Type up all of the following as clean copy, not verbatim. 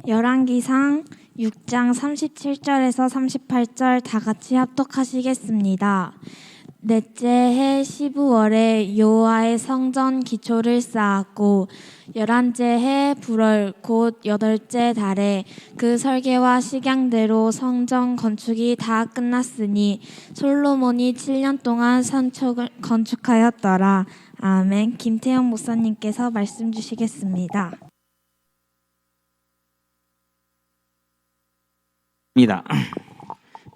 열왕기상 6장 37절에서 38절 다 같이 합독하시겠습니다. 넷째 해 시부월에 여호와의 성전 기초를 쌓았고 11째 해 불월 곧 8째 달에 그 설계와 식양대로 성전 건축이 다 끝났으니 솔로몬이 7년 동안 건축하였더라. 아멘. 김태형 목사님께서 말씀 주시겠습니다.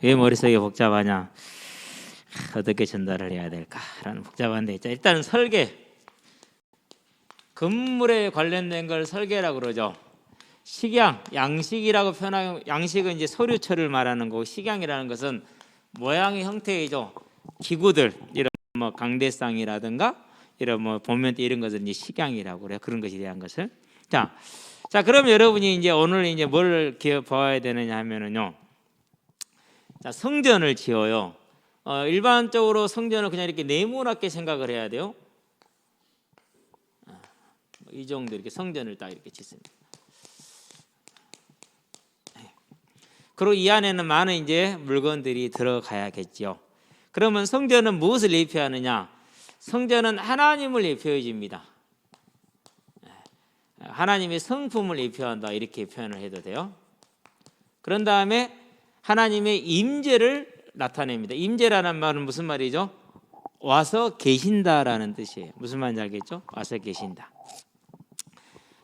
왜 머릿속이 복잡하냐? 어떻게 전달을 해야 될까라는 복잡한데, 일단 설계, 건물에 관련된 걸 설계라고 그러죠. 식양, 양식이라고 표현하면, 양식은 이제 소류처를 말하는 거고, 식양이라는 것은 모양의 형태이죠. 기구들, 이런 뭐 강대상이라든가 이런 뭐 보면 이런 것은 이제 식양이라고 그래요. 그런 것에 대한 것을. 자, 그럼 여러분이 이제 오늘 이제 뭘 봐야 되느냐 하면은요. 자, 성전을 지어요. 일반적으로 성전을 그냥 이렇게 네모나게 생각을 해야 돼요. 이 정도 이렇게 성전을 딱 이렇게 짓습니다. 그리고 이 안에는 많은 이제 물건들이 들어가야겠지요. 그러면 성전은 무엇을 예표하느냐? 성전은 하나님을 예표해줍니다. 하나님의 성품을 예표한다, 이렇게 표현을 해도 돼요. 그런 다음에 하나님의 임재를 나타냅니다. 임재라는 말은 무슨 말이죠? 와서 계신다라는 뜻이에요. 무슨 말인지 알겠죠? 와서 계신다.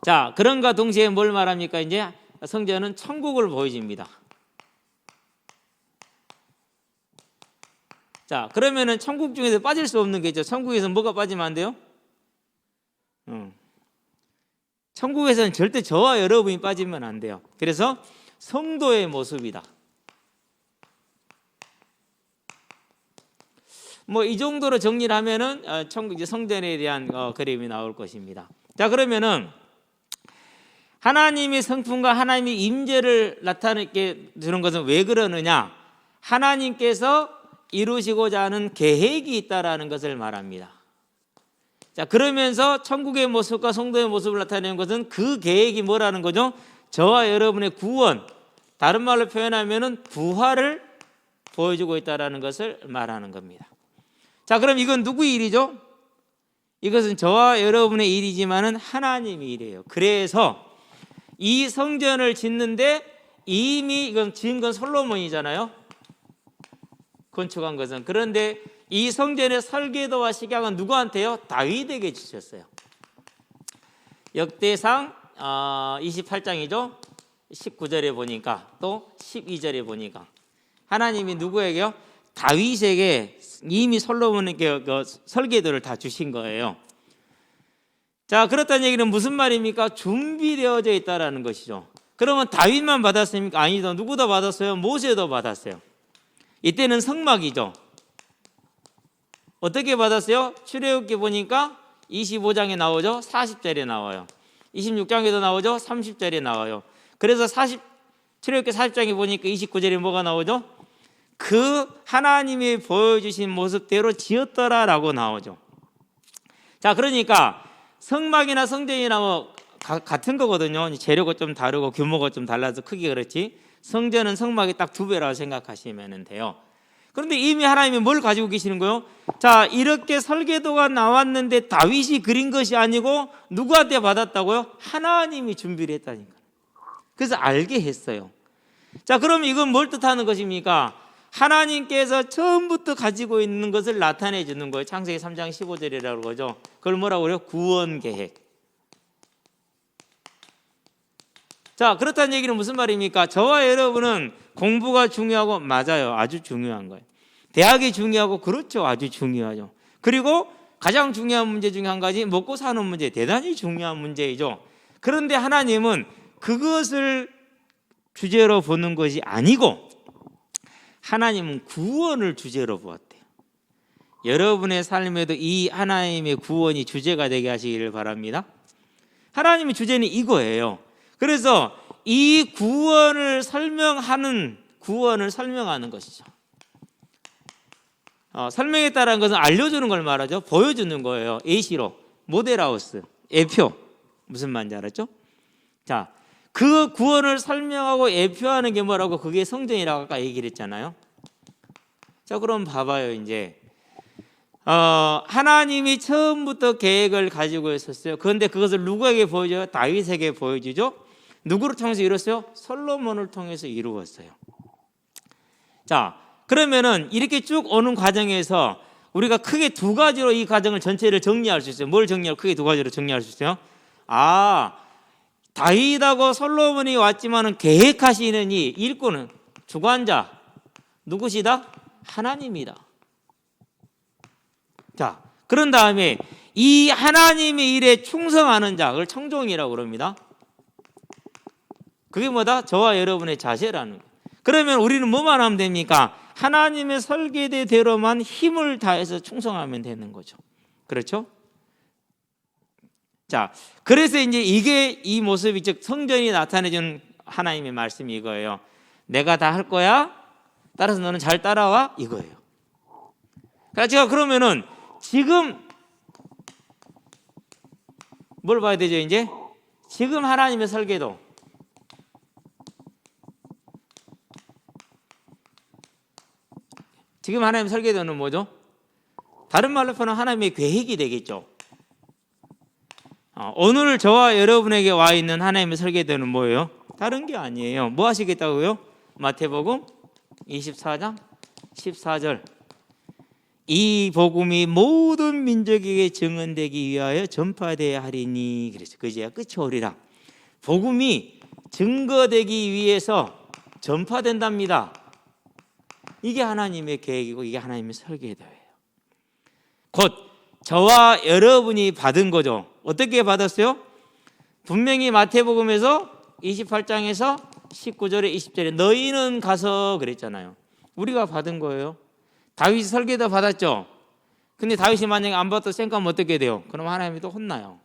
자, 그런가 동시에 뭘 말합니까? 이제 성전은 천국을 보여줍니다. 자, 그러면은 천국 중에서 빠질 수 없는 게 있죠. 천국에서 뭐가 빠지면 안 돼요? 천국에서는 절대 저와 여러분이 빠지면 안 돼요. 그래서 성도의 모습이다. 뭐 이 정도로 정리를 하면은 천국 이제 성전에 대한 그림이 나올 것입니다. 자, 그러면은 하나님의 성품과 하나님의 임재를 나타내게 주는 것은 왜 그러느냐? 하나님께서 이루시고자 하는 계획이 있다라는 것을 말합니다. 자, 그러면서 천국의 모습과 성도의 모습을 나타내는 것은 그 계획이 뭐라는 거죠? 저와 여러분의 구원, 다른 말로 표현하면은 부활을 보여주고 있다라는 것을 말하는 겁니다. 자, 그럼 이건 누구의 일이죠? 이것은 저와 여러분의 일이지만은 하나님의 일이에요. 그래서 이 성전을 짓는데 이미 이건 지은 건 솔로몬이잖아요. 건축한 것은. 그런데 이 성전의 설계도와 식양은 누구한테요? 다윗에게 주셨어요. 역대상 28장이죠. 19절에 보니까 또 12절에 보니까 하나님이 누구에게요? 다윗에게 이미 솔로몬에게 그 설계도를 다 주신 거예요. 자, 그렇다는 얘기는 무슨 말입니까? 준비되어져 있다라는 것이죠. 그러면 다윗만 받았습니까? 아니죠. 누구도 받았어요? 모세도 받았어요. 이때는 성막이죠. 어떻게 받았어요? 출애굽기 보니까 25장에 나오죠. 40절에 나와요. 26장에도 나오죠. 30절에 나와요. 그래서 출애굽기 40장에 보니까 29절에 뭐가 나오죠? 그 하나님이 보여주신 모습대로 지었더라라고 나오죠. 자, 그러니까 성막이나 성전이나 뭐 같은 거거든요. 재료가 좀 다르고 규모가 좀 달라서 크기 그렇지. 성전은 성막이 딱 2배라고 생각하시면 돼요. 그런데 이미 하나님이 뭘 가지고 계시는 거예요? 자, 이렇게 설계도가 나왔는데 다윗이 그린 것이 아니고 누구한테 받았다고요? 하나님이 준비를 했다니까. 그래서 알게 했어요. 자, 그럼 이건 뭘 뜻하는 것입니까? 하나님께서 처음부터 가지고 있는 것을 나타내 주는 거예요. 창세기 3장 15절이라고 그러죠. 그걸 뭐라고 그래요? 구원 계획. 자, 그렇다는 얘기는 무슨 말입니까? 저와 여러분은 공부가 중요하고, 맞아요. 아주 중요한 거예요. 대학이 중요하고, 그렇죠. 아주 중요하죠. 그리고 가장 중요한 문제 중에 한 가지, 먹고 사는 문제, 대단히 중요한 문제이죠. 그런데 하나님은 그것을 주제로 보는 것이 아니고 하나님은 구원을 주제로 보았대요. 여러분의 삶에도 이 하나님의 구원이 주제가 되게 하시기를 바랍니다. 하나님의 주제는 이거예요. 그래서 이 구원을 설명하는 것이죠. 설명했다는 것은 알려주는 걸 말하죠. 보여주는 거예요. 예시로, 모델하우스, 예표. 무슨 말인지 알았죠? 자, 그 구원을 설명하고 예표하는 게 뭐라고? 그게 성전이라고 아까 얘기를 했잖아요. 자, 그럼 봐봐요. 이제 하나님이 처음부터 계획을 가지고 있었어요. 그런데 그것을 누구에게 보여줘요? 다윗에게 보여주죠. 누구를 통해서 이뤘어요? 솔로몬을 통해서 이루었어요. 자, 그러면은 이렇게 쭉 오는 과정에서 우리가 크게 두 가지로 이 과정을 전체를 정리할 수 있어요. 뭘 정리할? 크게 두 가지로 정리할 수 있어요. 다윗하고 솔로몬이 왔지만은 계획하시는 이 일꾼은 주관자 누구시다? 하나님이다. 자, 그런 다음에 이 하나님의 일에 충성하는 자, 그걸 청종이라고 그럽니다. 그게 뭐다? 저와 여러분의 자세라는 거예요. 그러면 우리는 뭐만 하면 됩니까? 하나님의 설계대로만 힘을 다해서 충성하면 되는 거죠. 그렇죠? 자, 그래서 이제 이게 이 모습이 즉 성전이 나타내준 하나님의 말씀이 이거예요. 내가 다 할 거야. 따라서 너는 잘 따라와. 이거예요. 그러니까 제가 그러면은 지금 뭘 봐야 되죠? 이제 지금 하나님의 설계도, 지금 하나님의 설계도는 뭐죠? 다른 말로 표현하면 하나님의 계획이 되겠죠. 오늘 저와 여러분에게 와 있는 하나님의 설계도는 뭐예요? 다른 게 아니에요. 뭐 하시겠다고요? 마태복음 24장 14절. 이 복음이 모든 민족에게 증언되기 위하여 전파되어야 하리니. 그래서 그제야 끝이 오리라. 복음이 증거되기 위해서 전파된답니다. 이게 하나님의 계획이고 이게 하나님의 설계도예요. 곧 저와 여러분이 받은 거죠. 어떻게 받았어요? 분명히 마태복음에서 28장에서 19절에 20절에 너희는 가서 그랬잖아요. 우리가 받은 거예요. 다윗이 설계도 받았죠. 근데 다윗이 만약에 안 받았다 생각하면 어떻게 돼요? 그럼 하나님이 또 혼나요.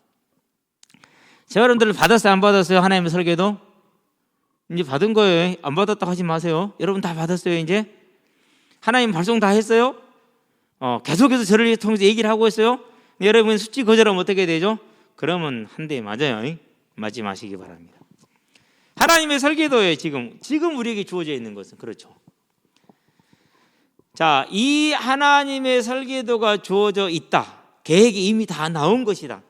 여러분들 받았어요? 안 받았어요? 하나님의 설계도? 이제 받은 거예요. 안 받았다 하지 마세요. 여러분 다 받았어요. 이제 하나님 발송 다 했어요. 계속해서 저를 통해서 얘기를 하고 있어요. 여러분 수치 거절하면 어떻게 되죠? 그러면 한 대 맞아요. 맞지 마시기 바랍니다. 하나님의 설계도에 지금 우리에게 주어져 있는 것은 그렇죠. 자, 이 하나님의 설계도가 주어져 있다. 계획이 이미 다 나온 것이다.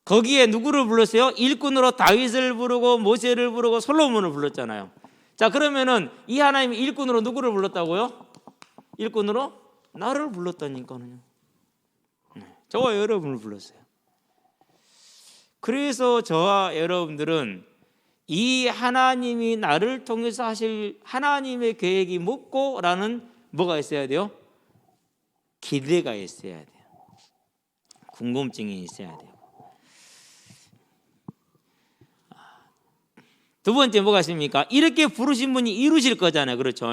거기에 누구를 불렀어요? 일꾼으로 다윗을 부르고 모세를 부르고 솔로몬을 불렀잖아요. 자, 그러면은 이 하나님의 일꾼으로 누구를 불렀다고요? 일꾼으로 나를 불렀다니까요. 저와 여러분을 불렀어요. 그래서 저와 여러분들은 이 하나님이 나를 통해서 하실 하나님의 계획이 뭐고라는 뭐가 있어야 돼요? 기대가 있어야 돼요. 궁금증이 있어야 돼요. 두 번째 뭐가 있습니까? 이렇게 부르신 분이 이루실 거잖아요. 그렇죠?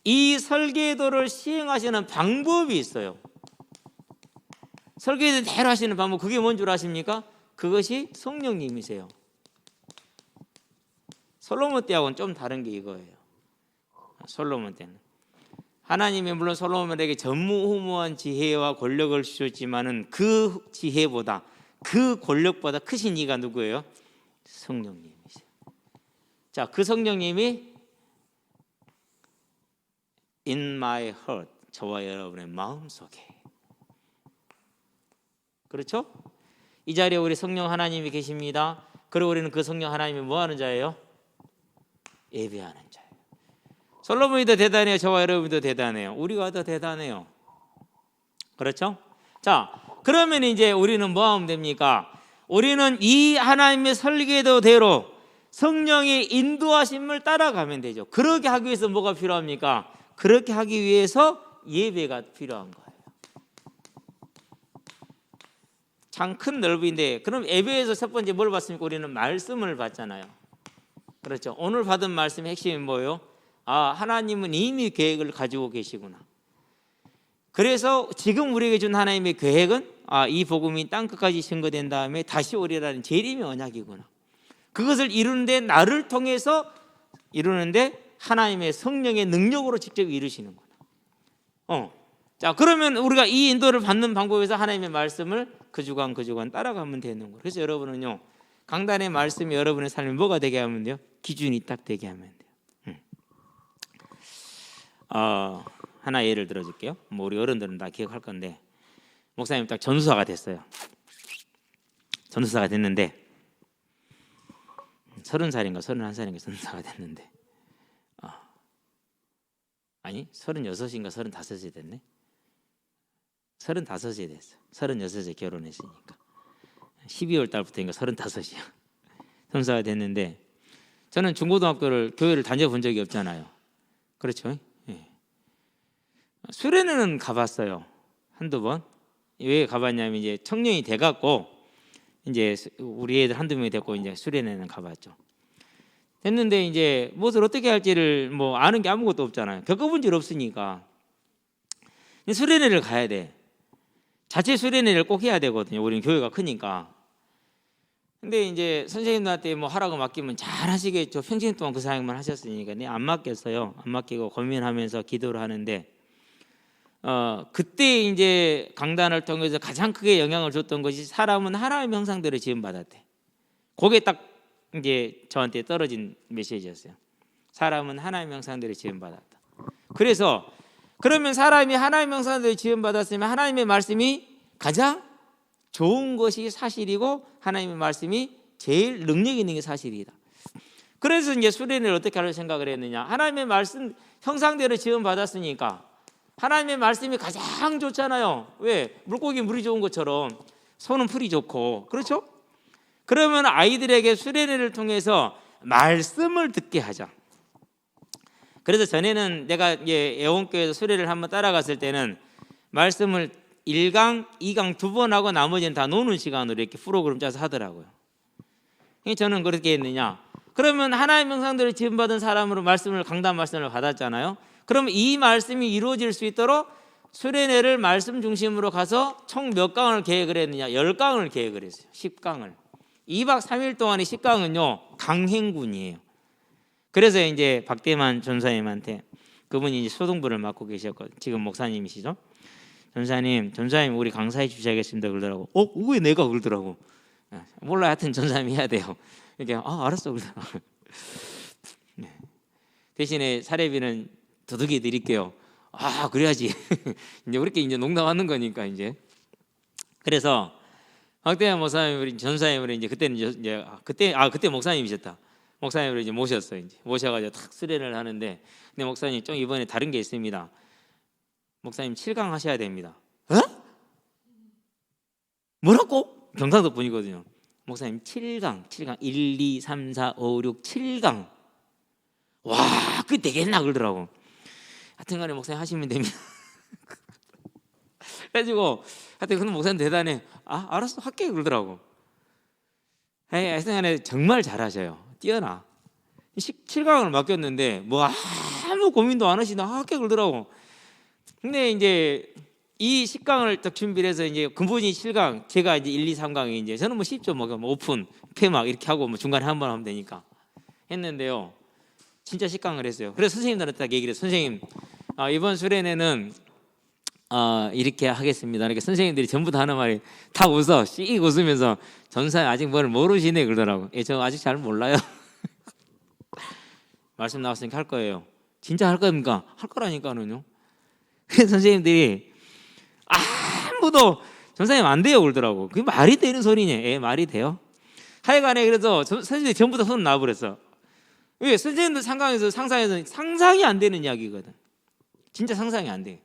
이 설계도를 시행하시는 방법이 있어요. 설계도대로 하시는 방법, 그게 뭔 줄 아십니까? 그것이 성령님이세요. 솔로몬 때하고는 좀 다른 게 이거예요. 솔로몬 때는 하나님이 물론 솔로몬에게 전무후무한 지혜와 권력을 주셨지만은 그 지혜보다 그 권력보다 크신 이가 누구예요? 성령님이세요. 자, 그 성령님이 in my heart, 저와 여러분의 마음속에. 그렇죠? 이 자리에 우리 성령 하나님이 계십니다. 그리고 우리는 그 성령 하나님이 뭐 하는 자예요? 예배하는 자예요. 솔로몬이 더 대단해요? 저와 여러분이 더 대단해요? 우리가 더 대단해요. 그렇죠? 자, 그러면 이제 우리는 뭐 하면 됩니까? 우리는 이 하나님의 설계도대로 성령의 인도하심을 따라가면 되죠. 그렇게 하기 위해서 뭐가 필요합니까? 그렇게 하기 위해서 예배가 필요한 거예요. 참 큰 넓이인데, 그럼 예배에서 첫 번째 뭘 받습니까? 우리는 말씀을 받잖아요. 그렇죠? 오늘 받은 말씀의 핵심이 뭐예요? 하나님은 이미 계획을 가지고 계시구나. 그래서 지금 우리에게 준 하나님의 계획은 이 복음이 땅끝까지 증거된 다음에 다시 오리라는 재림의 언약이구나. 그것을 이루는데 나를 통해서 이루는데 하나님의 성령의 능력으로 직접 이루시는구나. 자, 그러면 우리가 이 인도를 받는 방법에서 하나님의 말씀을 그 주간 따라가면 되는 거예요. 그래서 여러분은요, 강단의 말씀이 여러분의 삶에 뭐가 되게 하면 돼요? 기준이 딱 되게 하면 돼요. 하나 예를 들어줄게요. 뭐 우리 어른들은 다 기억할 건데, 목사님 딱 전도사가 됐어요. 전도사가 됐는데 30살인가 31살인가 전도사가 됐는데 아니 36인가 35이 됐네. 35이 됐어. 36에 결혼했으니까 12월 달부터인가 35이야. 전도사가 됐는데 저는 중고등학교를 교회를 다녀본 적이 없잖아요. 그렇죠? 예. 수련회는 가봤어요. 한두 번. 왜 가봤냐면 이제 청년이 돼갖고 이제 우리 애들 한두 명이 됐고 이제 수련회는 가봤죠. 됐는데 이제 무엇을 어떻게 할지를 뭐 아는 게 아무것도 없잖아요. 겪어본 적 없으니까 수련회를 가야 돼. 자체 수련회를 꼭 해야 되거든요. 우리는 교회가 크니까. 근데 이제 선생님들한테 뭐 하라고 맡기면 잘 하시겠죠. 평생 동안 그 사역만 하셨으니까. 네, 안 맡겼어요. 안 맡기고 고민하면서 기도를 하는데 그때 이제 강단을 통해서 가장 크게 영향을 줬던 것이 사람은 하나님의 형상대로 지음받았대. 그게 딱 이제 저한테 떨어진 메시지였어요. 사람은 하나님의 형상대로 지음받았다. 그래서 그러면 사람이 하나님의 형상대로 지음받았으면 하나님의 말씀이 가장 좋은 것이 사실이고 하나님의 말씀이 제일 능력 있는 게 사실이다. 그래서 이제 수련회를 어떻게 하려고 생각을 했느냐. 하나님의 말씀 형상대로 지음받았으니까 하나님의 말씀이 가장 좋잖아요. 왜? 물고기 물이 좋은 것처럼 소는 풀이 좋고. 그렇죠? 그러면 아이들에게 수련회를 통해서 말씀을 듣게 하자. 그래서 전에는 내가 이제 애원교회에서 수련회를 한번 따라갔을 때는 말씀을 1강, 2강 2번 하고 나머지는 다 노는 시간으로 이렇게 프로그램 짜서 하더라고요. 저는 그렇게 했느냐. 그러면 하나님의 형상대로 지음받은 사람으로 강단 말씀을 받았잖아요. 그러면 이 말씀이 이루어질 수 있도록 수련회를 말씀 중심으로 가서 총 몇 강을 계획을 했느냐. 10강을 계획을 했어요. 10강을. 2박 3일 동안의 10강은요 강행군이에요. 그래서 이제 박대만 전사님한테, 그분이 이제 소등부를 맡고 계셨거든요. 지금 목사님이시죠. 전사님 우리 강사해 주셔야겠습니다 그러더라고. 왜 내가 그러더라고. 몰라, 하여튼 전사님이 해야 돼요. 이렇게 알았어 그러더라고. 대신에 사례비는 두둑이 드릴게요. 그래야지. 이제 그렇게 이제 농담하는 거니까 이제. 그래서 박대만 목사님 우리 전사님을 이제 그때는 이제 그때 목사님이셨다. 목사님을 이제 모셨어요. 이제 모셔가지고 탁 수련을 하는데, 근데 목사님 좀 이번에 다른 게 있습니다. 목사님 7강 하셔야 됩니다. 뭐라고? 경상도 분이거든요. 목사님 7강 1, 2, 3, 4, 5, 6, 7강. 와, 그게 되겠나 그러더라고. 하여튼간에 목사님 하시면 됩니다. 그래가지고 하여튼 그 목사님 대단해. 알았어 할게 그러더라고. 하여튼간에 정말 잘하셔요. 뛰어나. 7강을 맡겼는데 뭐 아무 고민도 안 하시나 할게 그러더라고. 근데 이제 이 10강을 딱 준비를 해서 이제 그분이 7강, 제가 이제 1, 2, 3강이 이제 저는 뭐 쉽죠. 뭐 오픈, 폐막 이렇게 하고 뭐 중간에 한 번 하면 되니까 했는데요. 진짜 10강을 했어요. 그래서 선생님들한테 딱 얘기를 해요. 선생님 이번 수련회는 이렇게 하겠습니다. 그러니까 선생님들이 전부 다 하는 말이 다 웃어. 씩 웃으면서 전사 아직 뭘 모르시네 그러더라고. 저 아직 잘 몰라요. 말씀 나왔으니까 할 거예요. 진짜 할 겁니까? 할 거라니까는요. 그래서 선생님들이 아무도 전사님 안 돼요 그러더라고. 그게 말이 되는 소리냐? 말이 돼요? 하여간에 그래서 선생님들이 전부 다 손 놔버렸어. 왜? 선생님들 상상이 안 되는 이야기거든. 진짜 상상이 안 돼.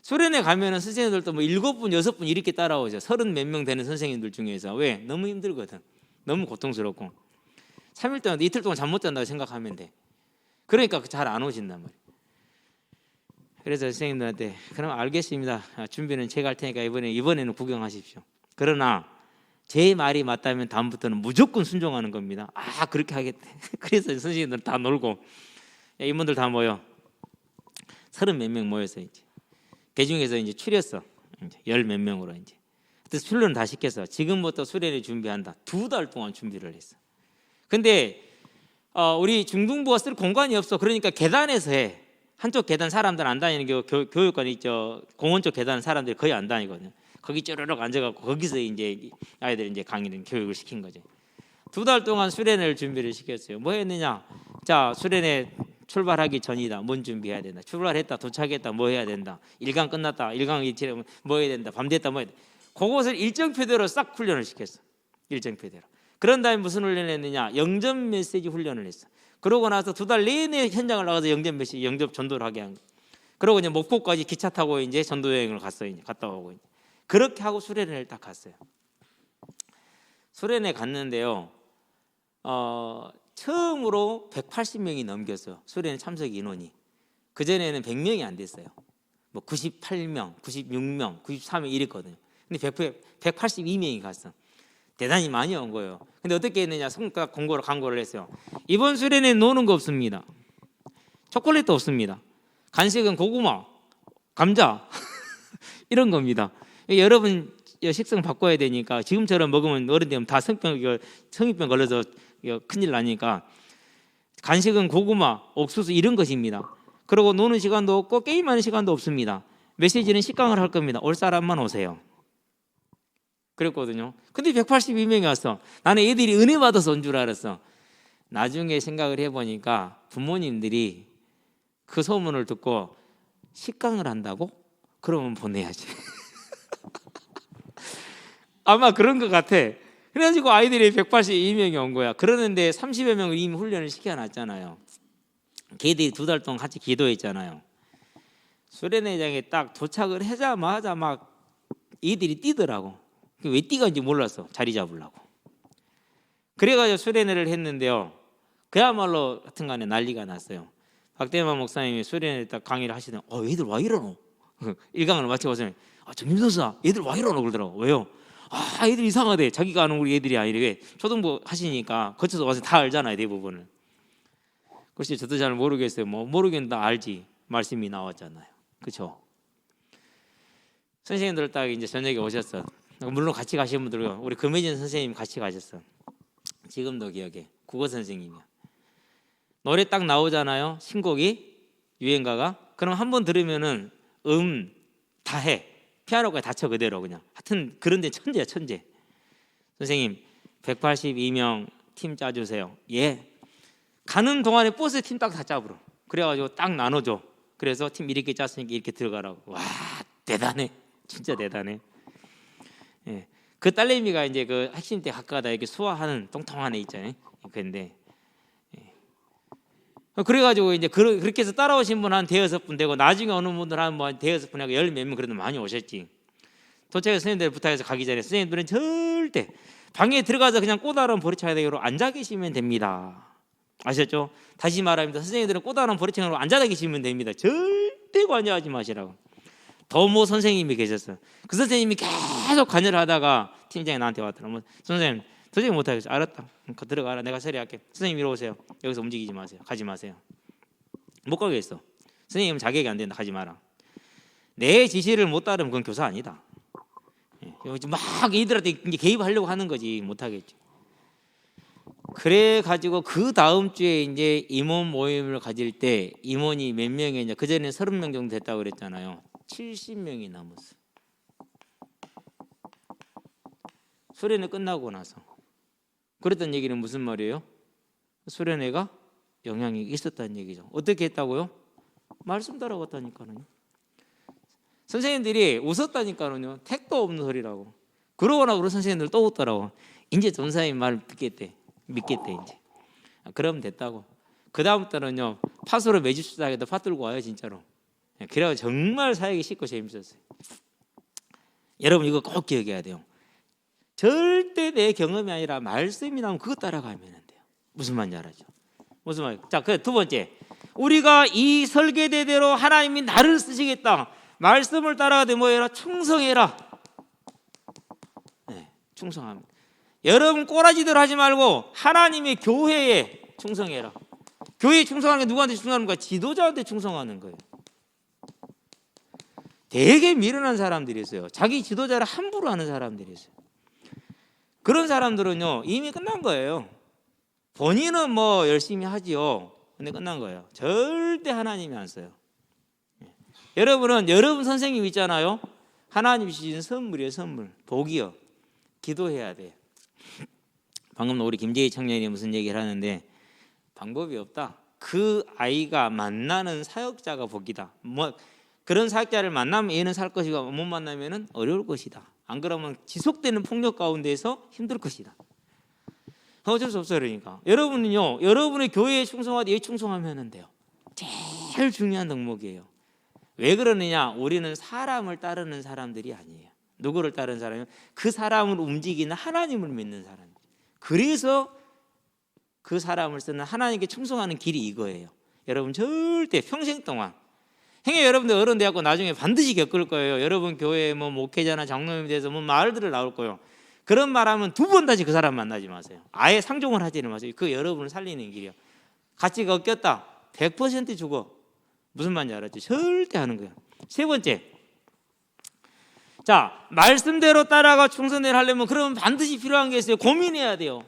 수련회 가면은 선생님들도 뭐 7분, 6분 이렇게 따라오죠. 30 몇 명 되는 선생님들 중에서. 왜? 너무 힘들거든. 너무 고통스럽고. 3일 동안, 이틀 동안 잠 못 잔다고 생각하면 돼. 그러니까 잘 안 오신단 말이에요. 그래서 선생님들한테 그럼 알겠습니다. 준비는 제가 할 테니까 이번에는 구경하십시오. 그러나 제 말이 맞다면 다음부터는 무조건 순종하는 겁니다. 그렇게 하겠대. 그래서 선생님들 다 놀고 임원들 다 모여 30 몇 명 모여서 이제 그 중에서 이제 추렸어. 이제 10 몇 명으로 이제. 그래서 훈련을 다 시켰어. 지금부터 수련회 준비한다. 2달 동안 준비를 했어. 근데 우리 중등부가 쓸 공간이 없어. 그러니까 계단에서 해. 한쪽 계단 사람들 안 다니는 교육관 있죠. 공원 쪽 계단 사람들이 거의 안 다니거든요. 거기 쪼르륵 앉아갖고 거기서 이제 아이들 이제 강의를 교육을 시킨 거죠. 2달 동안 수련회를 준비를 시켰어요. 뭐 했느냐? 자, 수련회 출발하기 전이다. 뭔 준비해야 된다. 출발했다. 도착했다. 뭐 해야 된다. 1강 끝났다. 1강 이틀에 뭐 해야 된다. 밤 됐다. 뭐 해야 된다. 그것을 일정표대로 싹 훈련을 시켰어. 일정표대로. 그런 다음에 무슨 훈련을 했느냐? 영접 메시지 훈련을 했어. 그러고 나서 2달 내내 현장을 나가서 영접 메시지, 영접 전도를 하게 한 거예요. 그러고 이제 목포까지 기차 타고 이제 전도 여행을 갔어요. 이제 갔다 오고 이제. 그렇게 하고 수련회를 딱 갔어요. 수련회 갔는데요. 처음으로 180명이 넘겼어요. 수련회 참석 인원이. 그전에는 100명이 안 됐어요. 뭐 98명, 96명, 93명 이랬거든요. 근데 182명이 갔어. 대단히 많이 온 거예요. 근데 어떻게 했느냐? 성과 광고를 했어요. 이번 수련회 노는 거 없습니다. 초콜릿도 없습니다. 간식은 고구마, 감자 이런 겁니다. 여러분 식성 바꿔야 되니까 지금처럼 먹으면 어른 되면 다 성인병 걸려서 큰일 나니까 간식은 고구마, 옥수수 이런 것입니다. 그리고 노는 시간도 없고 게임하는 시간도 없습니다. 메시지는 식강을 할 겁니다. 올 사람만 오세요. 그랬거든요. 근데 182명이 왔어. 나는 애들이 은혜 받아서 온 줄 알았어. 나중에 생각을 해보니까 부모님들이 그 소문을 듣고 식강을 한다고? 그러면 보내야지. 아마 그런 것 같아. 그래가지고 아이들이 182명이 온 거야. 그러는데 30여 명을 이미 훈련을 시켜놨잖아요. 걔들이 2달 동안 같이 기도했잖아요. 수련회장에 딱 도착을 하자마자 막 이들이 뛰더라고. 왜 뛰간지 몰랐어. 자리 잡으려고. 그래가지고 수련회를 했는데요. 그야말로 하여튼간에 난리가 났어요. 박대만 목사님이 수련회 딱 강의를 하시던 얘들 와 이러노? 1강을 마치고서 정임 선수야 얘들 와 이러노? 그러더라고. 왜요? 애들 이상하대. 자기가 아는 우리 애들이 아니래. 초등부 하시니까 거쳐서 와서 다 알잖아요. 대부분을. 글쎄 저도 잘 모르겠어요. 뭐 모르겠는데 알지. 말씀이 나왔잖아요. 그렇죠? 선생님들 딱 이제 저녁에 오셨어. 물론 같이 가신 분들은 우리 금혜진 선생님 같이 가셨어. 지금도 기억해. 국어 선생님이야. 노래 딱 나오잖아요. 신곡이 유행가가. 그럼 한 번 들으면은 다 해. 피아노까지 다 쳐 그대로 그냥. 하여튼 그런데 천재야 천재. 선생님 182명 팀 짜주세요. 예. 가는 동안에 버스 팀 딱 다 짜부러. 그래가지고 딱 나눠줘. 그래서 팀 이렇게 짰으니까 이렇게 들어가라고. 와 대단해. 진짜 대단해. 예. 그 딸내미가 이제 그 핵심 때 가까다 이렇게 수화하는 똥통한 애 있잖아요. 그런데 그래가지고 이제 그렇게 해서 따라오신 분 한 대여섯 분 되고 나중에 오는 분들 한 뭐 대여섯 분하고 10몇 명 그래도 많이 오셨지. 도착해서 선생님들 부탁해서 가기 전에 선생님들은 절대 방에 들어가서 그냥 꼬다로운 버리차야 되기로 앉아 계시면 됩니다. 아셨죠? 다시 말합니다. 선생님들은 꼬다로운 버리차로 앉아 계시면 됩니다. 절대 관여하지 마시라고. 더모 선생님이 계셨어요. 그 선생님이 계속 관여를 하다가 팀장이 나한테 왔더라고. 선생님 도저히 못하겠어. 알았다. 들어가라. 내가 처리할게. 선생님 이리 오세요. 여기서 움직이지 마세요. 가지 마세요. 못 가겠어. 선생님은 자격이 안 된다. 가지 마라. 내 지시를 못 따르면 그건 교사 아니다. 막 이들한테 이제 개입하려고 하는 거지. 못 하겠지. 그래 가지고 그 다음 주에 이제 임원 모임을 가질 때 임원이 몇 명이냐? 그 전에 30명 정도 됐다고 그랬잖아요. 70명이 남았어. 수련회 끝나고 나서. 그랬던 얘기는 무슨 말이에요? 수련회가 영향이 있었다는 얘기죠. 어떻게 했다고요? 말씀 따라갔다니까요. 선생님들이 웃었다니까요. 택도 없는 소리라고. 그러고 나서 선생님들 또 웃더라고. 이제 전사님 말 믿겠대 이제. 그러면 됐다고. 그 다음부터는요 파수로 매주 수사하게도 파 들고 와요 진짜로. 그래서 정말 사역이 쉽고 재밌었어요. 여러분 이거 꼭 기억해야 돼요. 절대 내 경험이 아니라 말씀이 나오면 그거 따라가면 돼요. 무슨 말인지 알았죠? 무슨 말? 자, 그 두 번째, 우리가 이 설계대대로 하나님이 나를 쓰시겠다. 말씀을 따라가되 뭐해라? 충성해라. 네, 충성합니다. 여러분 꼬라지들 하지 말고 하나님의 교회에 충성해라. 교회에 충성하는 게 누구한테 충성하는 거야? 지도자한테 충성하는 거예요. 되게 미련한 사람들이 있어요. 자기 지도자를 함부로 하는 사람들이 있어요. 그런 사람들은요 이미 끝난 거예요. 본인은 뭐 열심히 하지요. 근데 끝난 거예요. 절대 하나님이 안 써요. 여러분은 여러분 선생님 있잖아요. 하나님이 주신 선물이에요. 선물. 복이요. 기도해야 돼요. 방금 우리 김재희 청년이 무슨 얘기를 하는데 방법이 없다. 그 아이가 만나는 사역자가 복이다. 뭐 그런 사역자를 만나면 얘는 살 것이고 못 만나면은 어려울 것이다. 안 그러면 지속되는 폭력 가운데서 힘들 것이다. 어쩔 수 없어요. 그러니까 여러분은요, 여러분의 교회에 충성하되 얘 충성하면 돼요. 제일 중요한 덕목이에요. 왜 그러느냐? 우리는 사람을 따르는 사람들이 아니에요. 누구를 따르는 사람이요? 그 사람을 움직이는 하나님을 믿는 사람. 그래서 그 사람을 쓰는 하나님께 충성하는 길이 이거예요. 여러분 절대 평생 동안 행여 여러분들 어른 되었고 나중에 반드시 겪을 거예요. 여러분 교회에 뭐 목회자나 장로님에 대해서 뭐 말들을 나올 거예요. 그런 말하면 두 번 다시 그 사람 만나지 마세요. 아예 상종을 하지는 마세요. 그 여러분을 살리는 길이요. 가치가 꺾였다. 100% 죽어. 무슨 말인지 알았죠? 절대 하는 거예요. 세 번째, 자 말씀대로 따라가 충성대로 하려면 그러면 반드시 필요한 게 있어요. 고민해야 돼요.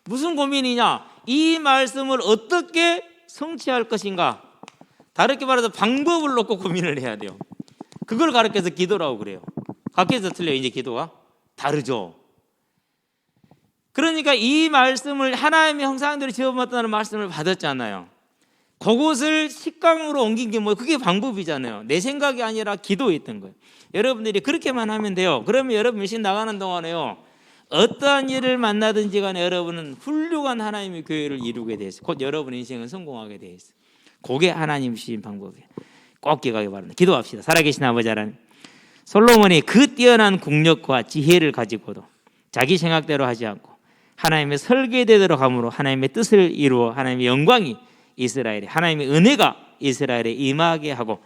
무슨 고민이냐? 이 말씀을 어떻게 성취할 것인가? 다르게 말해서 방법을 놓고 고민을 해야 돼요. 그걸 가르쳐서 기도라고 그래요. 가르쳐서 틀려요. 이제 기도가 다르죠. 그러니까 이 말씀을 하나님의 형상대로 지어봤다는 말씀을 받았잖아요. 그것을 식강으로 옮긴 게 뭐예요? 그게 방법이잖아요. 내 생각이 아니라 기도했던 거예요. 여러분들이 그렇게만 하면 돼요. 그러면 여러분 미신 나가는 동안에요, 어떠한 일을 만나든지 간에 여러분은 훌륭한 하나님의 교회를 이루게 돼 있어요. 곧 여러분의 인생은 성공하게 돼 있어요. 그게 하나님 주신 방법이에요. 꼭 기억하기 바랍니다. 기도합시다. 살아계신 아버지 하나님, 솔로몬이 그 뛰어난 국력과 지혜를 가지고도 자기 생각대로 하지 않고 하나님의 설계대로 함으로 하나님의 뜻을 이루어 하나님의 영광이 이스라엘에, 하나님의 은혜가 이스라엘에 임하게 하고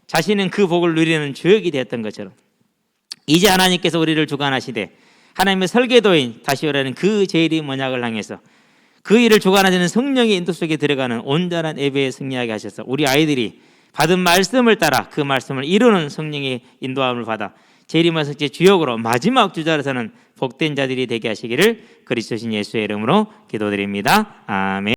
자신은 그 복을 누리는 주역이 되었던 것처럼 이제 하나님께서 우리를 주관하시되 하나님의 설계도인 다시 오라는 그 제일이 언약을 향해서 그 일을 주관하시는 성령의 인도 속에 들어가는 온전한 예배에 승리하게 하셔서 우리 아이들이 받은 말씀을 따라 그 말씀을 이루는 성령의 인도함을 받아 재림의 석제 주역으로 마지막 주자로서는 복된 자들이 되게 하시기를 그리스도신 예수의 이름으로 기도드립니다. 아멘.